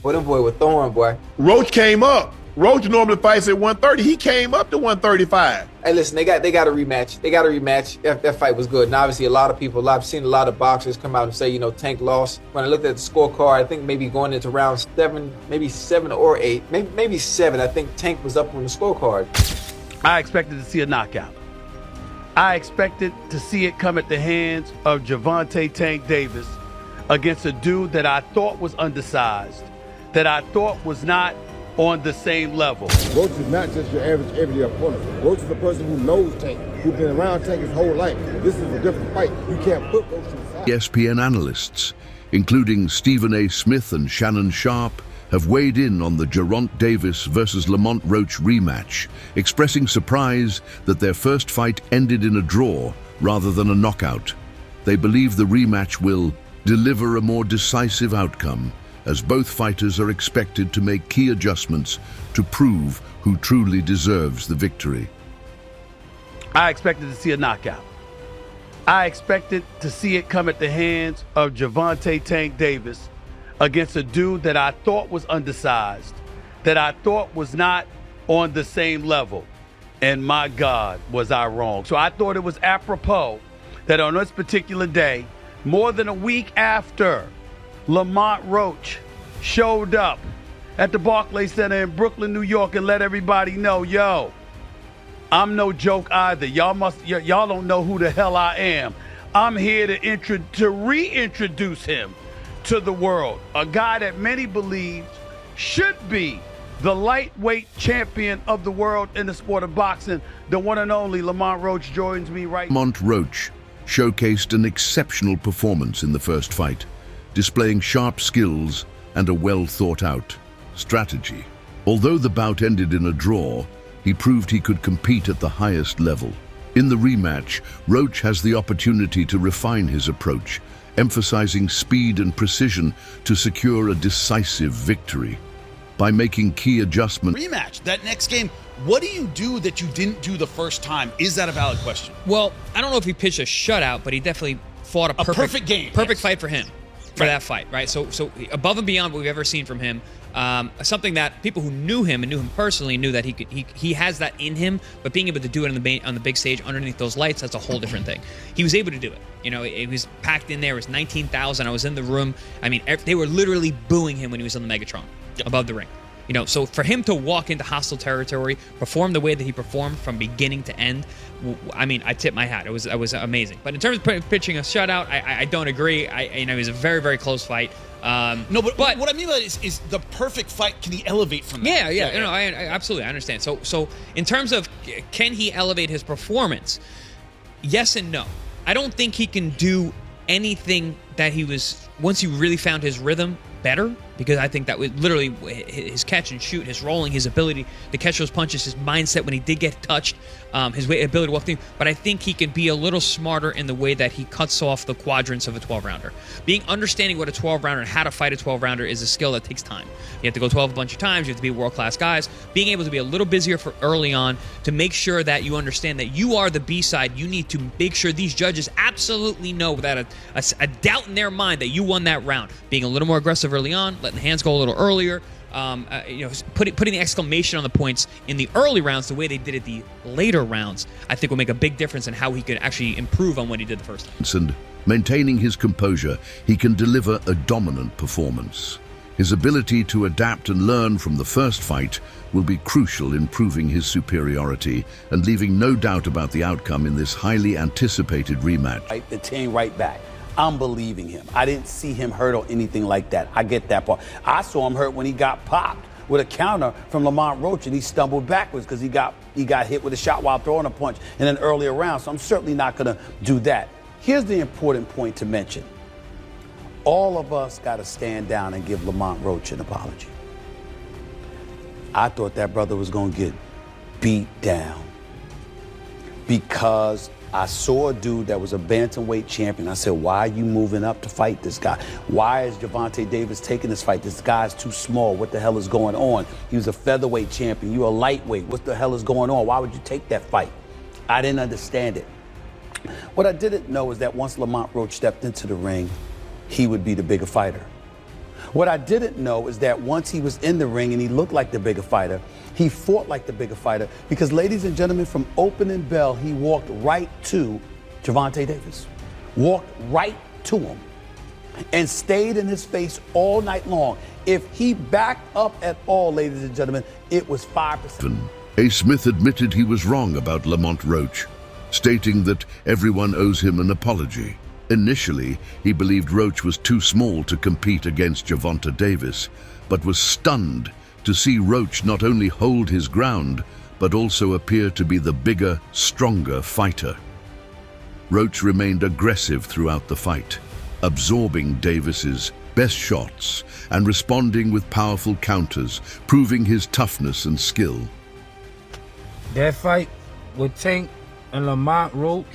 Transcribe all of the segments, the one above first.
Boy, them boy with Thorn, boy. Roach came up. Roach normally fights at 130. He came up to 135. Hey, listen, they got a rematch. They got a rematch. That fight was good. And obviously, I've seen a lot of boxers come out and say, Tank lost. When I looked at the scorecard, I think maybe going into round 7, maybe 7 or 8, maybe 7, I think Tank was up on the scorecard. I expected to see a knockout. I expected to see it come at the hands of Gervonta Tank Davis against a dude that I thought was undersized, that I thought was not on the same level. Roach is not just your average everyday opponent. Roach is a person who knows Tank, who's been around Tank his whole life. This is a different fight. You can't put Roach to the side. ESPN analysts, including Stephen A. Smith and Shannon Sharp, have weighed in on the Gervonta Davis versus Lamont Roach rematch, expressing surprise that their first fight ended in a draw rather than a knockout. They believe the rematch will deliver a more decisive outcome, as both fighters are expected to make key adjustments to prove who truly deserves the victory. I expected to see a knockout. I expected to see it come at the hands of Gervonta Tank Davis against a dude that I thought was undersized, that I thought was not on the same level. And my God, was I wrong. So I thought it was apropos that on this particular day, more than a week after Lamont Roach showed up at the Barclays Center in Brooklyn, New York, and let everybody know, yo, I'm no joke either. Y'all don't know who the hell I am. I'm here to reintroduce him to the world. A guy that many believe should be the lightweight champion of the world in the sport of boxing. The one and only Lamont Roach joins me right now. Lamont Roach showcased an exceptional performance in the first fight, displaying sharp skills and a well-thought-out strategy. Although the bout ended in a draw, he proved he could compete at the highest level. In the rematch, Roach has the opportunity to refine his approach, emphasizing speed and precision to secure a decisive victory. By making key adjustments. Rematch, that next game, what do you do that you didn't do the first time? Is that a valid question? Well, I don't know if he pitched a shutout, but he definitely fought a perfect game. Perfect fight for him, for that fight, right? So above and beyond what we've ever seen from him, something that people who knew him and knew him personally knew that he has that in him, but being able to do it on the big stage underneath those lights, that's a whole different thing. He was able to do it. It was packed in there. It was 19,000. I was in the room. I mean, they were literally booing him when he was on the Megatron above the ring. So for him to walk into hostile territory, perform the way that he performed from beginning to end, I mean, I tip my hat. It was amazing. But in terms of pitching a shutout, I don't agree. It was a very, very close fight. No, but what I mean by it is the perfect fight. Can he elevate from that? Yeah. I absolutely understand. So in terms of can he elevate his performance? Yes and no. I don't think he can do anything that he was once he really found his rhythm better, because I think that was literally his catch and shoot, his rolling, his ability to catch those punches, his mindset when he did get touched, his ability to walk through. But I think he can be a little smarter in the way that he cuts off the quadrants of a 12-rounder. Understanding what a 12-rounder and how to fight a 12-rounder is a skill that takes time. You have to go 12 a bunch of times. You have to be world-class guys. Being able to be a little busier for early on to make sure that you understand that you are the B-side. You need to make sure these judges absolutely know without a doubt in their mind that you won that round. Being a little more aggressive early on, letting the hands go a little earlier, putting the exclamation on the points in the early rounds the way they did it the later rounds, I think will make a big difference in how he could actually improve on what he did the first time. And maintaining his composure, he can deliver a dominant performance. His ability to adapt and learn from the first fight will be crucial in proving his superiority and leaving no doubt about the outcome in this highly anticipated rematch. The team right back. I'm believing him. I didn't see him hurt or anything like that. I get that part. I saw him hurt when he got popped with a counter from Lamont Roach and he stumbled backwards because he got hit with a shot while throwing a punch in an earlier round. So I'm certainly not going to do that. Here's the important point to mention. All of us got to stand down and give Lamont Roach an apology. I thought that brother was going to get beat down because I saw a dude that was a bantamweight champion. I said, why are you moving up to fight this guy? Why is Gervonta Davis taking this fight? This guy's too small. What the hell is going on? He was a featherweight champion. You're a lightweight. What the hell is going on? Why would you take that fight? I didn't understand it. What I didn't know is that once Lamont Roach stepped into the ring, he would be the bigger fighter. What I didn't know is that once he was in the ring and he looked like the bigger fighter, he fought like the bigger fighter because, ladies and gentlemen, from opening bell, he walked right to Gervonta Davis. Walked right to him and stayed in his face all night long. If he backed up at all, ladies and gentlemen, it was 5%. A. Smith admitted he was wrong about Lamont Roach, stating that everyone owes him an apology. Initially, he believed Roach was too small to compete against Gervonta Davis, but was stunned to see Roach not only hold his ground, but also appear to be the bigger, stronger fighter. Roach remained aggressive throughout the fight, absorbing Davis's best shots and responding with powerful counters, proving his toughness and skill. That fight with Tank and Lamont Roach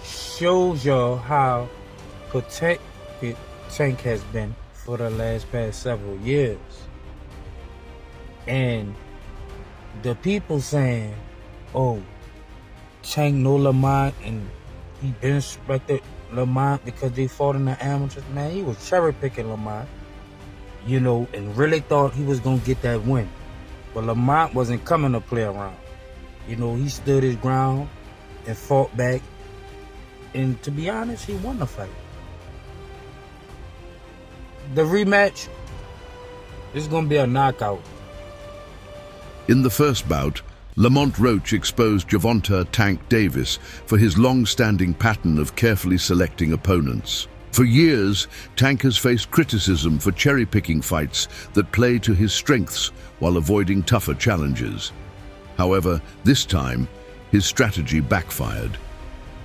shows y'all how protected Tank has been for the past several years. And the people saying, oh, Tank know Lamont and he disrespected Lamont because they fought in the amateurs. Man, he was cherry picking Lamont, you know, and really thought he was gonna get that win. But Lamont wasn't coming to play around. You know, he stood his ground and fought back. And to be honest, he won the fight. The rematch is gonna be a knockout. In the first bout, Lamont Roach exposed Gervonta "Tank" Davis for his long-standing pattern of carefully selecting opponents. For years, Tank has faced criticism for cherry-picking fights that play to his strengths while avoiding tougher challenges. However, this time, his strategy backfired.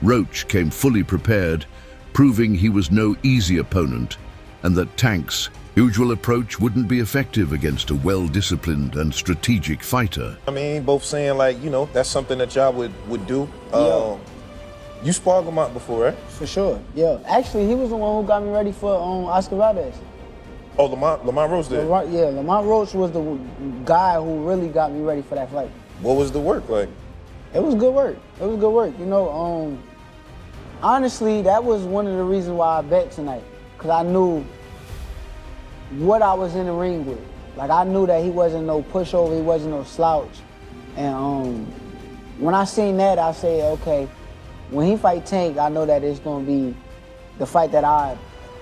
Roach came fully prepared, proving he was no easy opponent, and that Tank's usual approach wouldn't be effective against a well-disciplined and strategic fighter. I mean, both saying, like, you know, that's something that y'all would do. Yeah. You sparred Lamont before, right? For sure, yeah. Actually, he was the one who got me ready for Oscar Valdez. Oh, Lamont Roach did? Lamont Roach was the guy who really got me ready for that fight. What was the work like? It was good work. It was good work. You know, honestly, that was one of the reasons why I bet tonight. Because I knew what I was in the ring with. Like, I knew that he wasn't no pushover, he wasn't no slouch. And when I seen that, I said, okay, when he fight Tank, I know that it's going to be the fight that I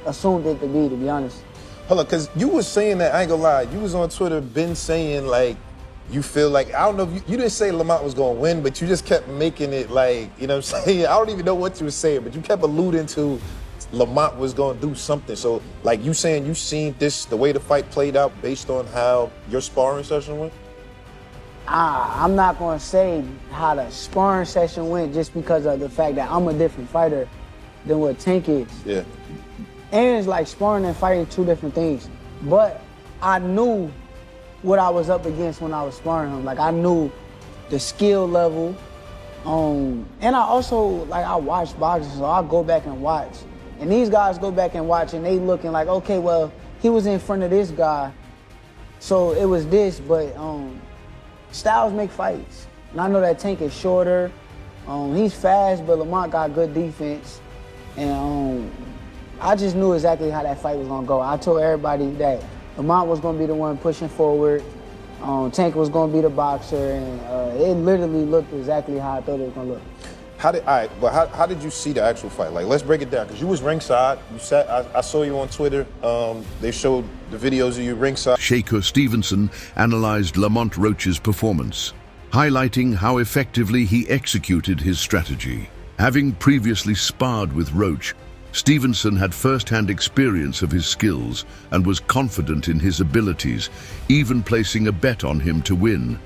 assumed it to be honest. Hold on, because you was saying that, I ain't gonna lie, you was on Twitter been saying, like, you feel like, I don't know, if you didn't say Lamont was going to win, but you just kept making it like, you know what I'm saying? I don't even know what you were saying, but you kept alluding to Lamont was going to do something. So, like, you saying you seen this, the way the fight played out based on how your sparring session went? I'm not going to say how the sparring session went just because of the fact that I'm a different fighter than what Tank is. Yeah. And it's like sparring and fighting two different things. But I knew what I was up against when I was sparring him. Like, I knew the skill level. And I also, like, I watch boxing, so I'll go back and watch. And these guys go back and watch, and they looking like, okay, well, he was in front of this guy, so it was this, but styles make fights. And I know that Tank is shorter. He's fast, but Lamont got good defense. And I just knew exactly how that fight was gonna go. I told everybody that Lamont was gonna be the one pushing forward. Tank was gonna be the boxer, and it literally looked exactly how I thought it was gonna look. How did you see the actual fight? Like, let's break it down, because you was ringside. You sat. I saw you on Twitter. They showed the videos of you ringside. Shakur Stevenson analyzed Lamont Roach's performance, highlighting how effectively he executed his strategy. Having previously sparred with Roach, Stevenson had first-hand experience of his skills and was confident in his abilities, even placing a bet on him to win.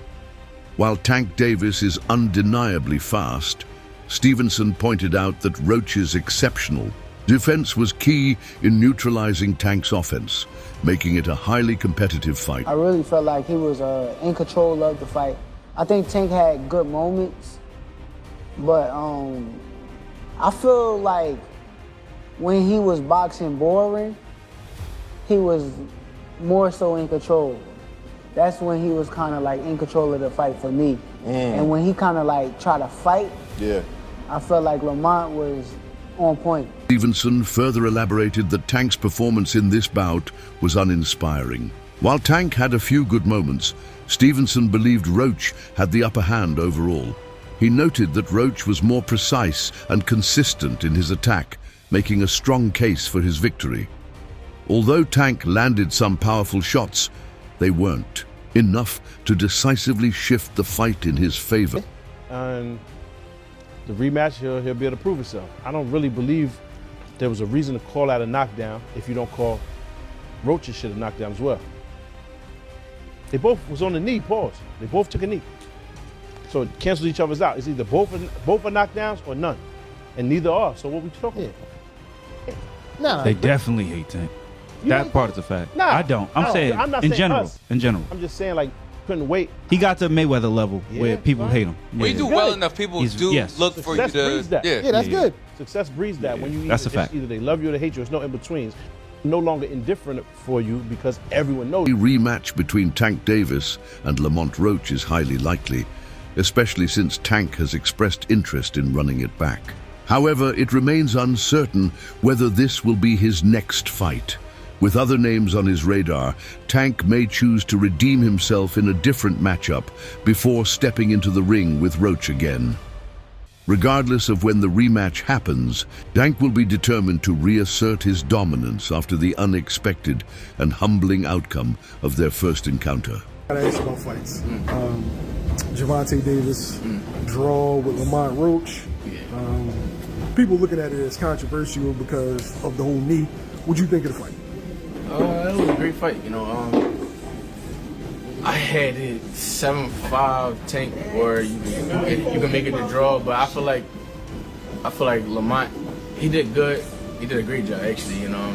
While Tank Davis is undeniably fast, Stevenson pointed out that Roach's exceptional defense was key in neutralizing Tank's offense, making it a highly competitive fight. I really felt like he was in control of the fight. I think Tank had good moments, but I feel like when he was boxing boring, he was more so in control. That's when he was kind of like in control of the fight for me. And when he kind of like tried to fight, yeah, I felt like Lamont was on point. Stevenson further elaborated that Tank's performance in this bout was uninspiring. While Tank had a few good moments, Stevenson believed Roach had the upper hand overall. He noted that Roach was more precise and consistent in his attack, making a strong case for his victory. Although Tank landed some powerful shots, they weren't enough to decisively shift the fight in his favor. And the rematch, he'll be able to prove himself. I don't really believe there was a reason to call out a knockdown if you don't call Roach's shit a knockdown as well. They both was on the knee, pause. They both took a knee. So it cancels each other's out. It's either both are knockdowns or none. And neither are, so what we talking about? No, they definitely hate Tank. That part is a fact. Nah, I don't. I'm saying not in saying general. us. In general. I'm just saying, like, couldn't wait. He got to Mayweather level where people hate him. When you do well enough, people look for you Success breeds to. that. Yeah, that's good. Success breeds that. When you that's a fact. Either they love you or they hate you. There's no in betweens. No longer indifferent for you because everyone knows. A rematch between Tank Davis and Lamont Roach is highly likely, especially since Tank has expressed interest in running it back. However, it remains uncertain whether this will be his next fight. With other names on his radar, Tank may choose to redeem himself in a different matchup before stepping into the ring with Roach again. Regardless of when the rematch happens, Tank will be determined to reassert his dominance after the unexpected and humbling outcome of their first encounter. I gotta ask about fights. Gervonta Davis, draw with Lamont Roach. People looking at it as controversial because of the whole knee. What'd you think of the fight? It was a great fight, you know. I had it 7-5 Tank, or you can make it the draw, but I feel like Lamont, he did good. He did a great job, actually. You know,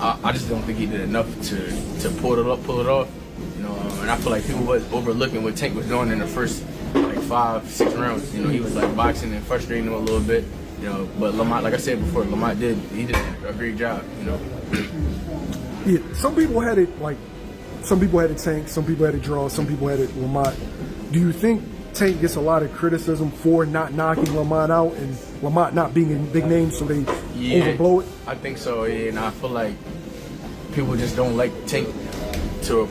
I just don't think he did enough to pull it off. You know, and I feel like people was overlooking what Tank was doing in the first like 5-6 rounds. You know, he was like boxing and frustrating him a little bit. You know, but Lamont, like I said before, Lamont did a great job. You know. Yeah, some people had it Tank, some people had it draw, some people had it Lamont. Do you think Tank gets a lot of criticism for not knocking Lamont out and Lamont not being a big name, so they overblow it? I think so. Yeah, and I feel like people just don't like Tank to